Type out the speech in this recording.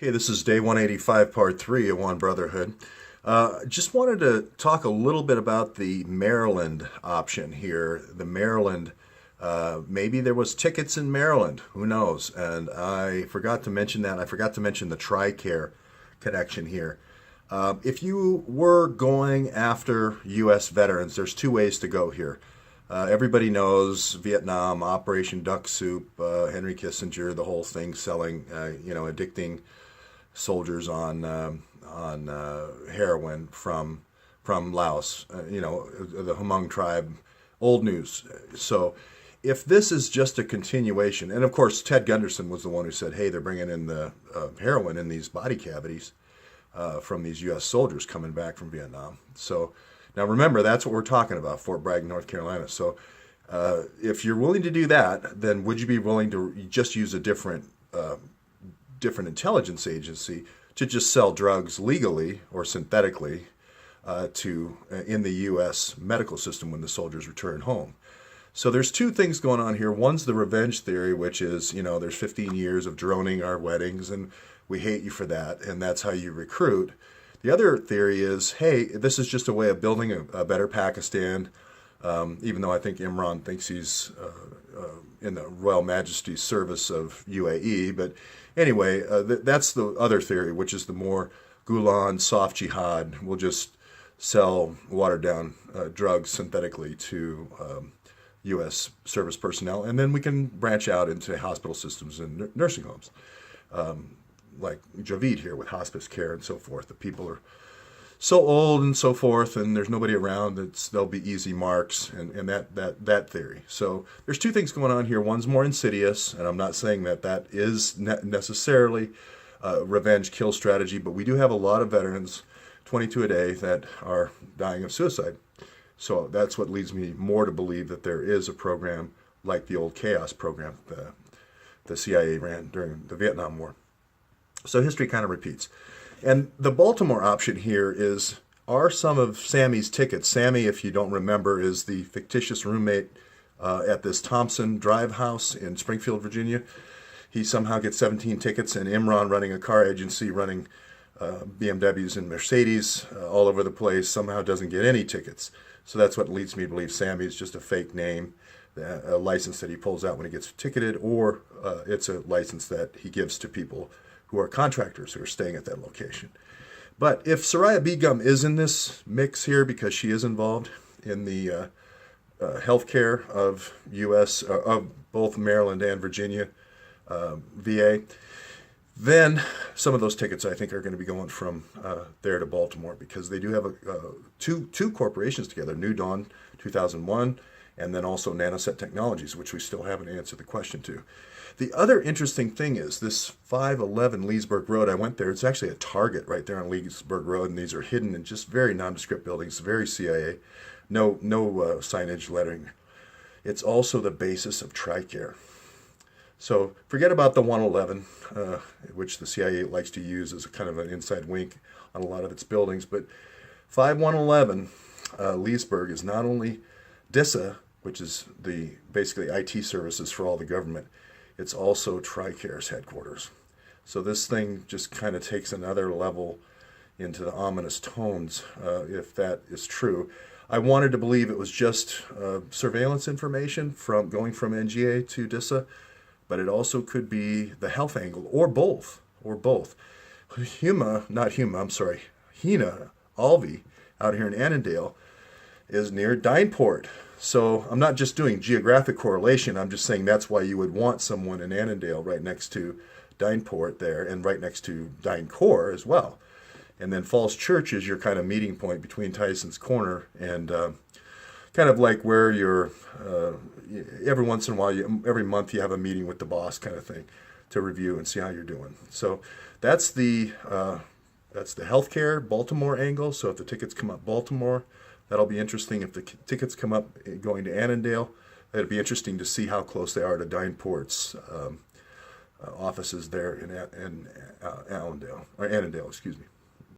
Okay, this is day 185, part 3 of One Brotherhood. Just wanted to talk a little bit about the Maryland option here. The Maryland, maybe there was tickets in Maryland, who knows? And I forgot to mention that. I forgot to mention the TRICARE connection here. If you were going after U.S. veterans, there's two ways to go here. Everybody knows Vietnam, Operation Duck Soup, Henry Kissinger, the whole thing, selling, addicting soldiers on heroin from Laos, the Hmong tribe, old news. So if this is just a continuation, and of course Ted Gunderson was the one who said, hey, they're bringing in the heroin in these body cavities from these U.S. soldiers coming back from Vietnam. So now remember, that's what we're talking about, Fort Bragg, North Carolina. So if you're willing to do that, then would you be willing to just use a different intelligence agency to just sell drugs legally or synthetically in the U.S. medical system when the soldiers return home? So there's two things going on here. One's the revenge theory, which is, there's 15 years of droning our weddings and we hate you for that, and that's how you recruit. The other theory is, hey, this is just a way of building a better Pakistan, even though I think Imran thinks he's in the Royal Majesty's service of UAE. But anyway, that's the other theory, which is the more Gulen, soft jihad. We'll just sell watered-down drugs synthetically to U.S. service personnel, and then we can branch out into hospital systems and nursing homes. Like Javid here with hospice care and so forth. The people are so old and so forth, and there's nobody around. They'll be easy marks, and that theory. So there's two things going on here. One's more insidious, and I'm not saying that is necessarily revenge kill strategy, but we do have a lot of veterans, 22 a day, that are dying of suicide. So that's what leads me more to believe that there is a program like the old Chaos program the CIA ran during the Vietnam War. So history kind of repeats. And the Baltimore option here is, are some of Sammy's tickets? Sammy, if you don't remember, is the fictitious roommate at this Thompson Drive house in Springfield, Virginia. He somehow gets 17 tickets, and Imran, running a car agency, running BMWs and Mercedes all over the place, somehow doesn't get any tickets. So that's what leads me to believe Sammy is just a fake name, a license that he pulls out when he gets ticketed, or it's a license that he gives to people who are contractors who are staying at that location. But if Soraya Begum is in this mix here because she is involved in the healthcare of U.S., of both Maryland and Virginia VA, then some of those tickets I think are going to be going from there to Baltimore, because they do have two corporations together, New Dawn 2001, and then also Nanoset Technologies, which we still haven't answered the question to. The other interesting thing is this 511 Leesburg Road. I went there. It's actually a Target right there on Leesburg Road, and these are hidden in just very nondescript buildings, very CIA. No signage, lettering. It's also the basis of TRICARE. So forget about the 111, which the CIA likes to use as a kind of an inside wink on a lot of its buildings. But 5111 Leesburg is not only DISA, which is the basically IT services for all the government, it's also TRICARE's headquarters. So this thing just kind of takes another level into the ominous tones, if that is true. I wanted to believe it was just surveillance information going from NGA to DISA, but it also could be the health angle, or both. Hina Alvey, out here in Annandale, is near Dineport. So I'm not just doing geographic correlation. I'm just saying that's why you would want someone in Annandale right next to Dineport there, and right next to DynCorp as well. And then Falls Church is your kind of meeting point between Tyson's Corner and kind of like where you're, every once in a while, every month you have a meeting with the boss kind of thing to review and see how you're doing. So that's the healthcare Baltimore angle. So if the tickets come up Baltimore, that'll be interesting. If the tickets come up going to Annandale, it'll be interesting to see how close they are to Dyneport's offices there in Annandale, excuse me.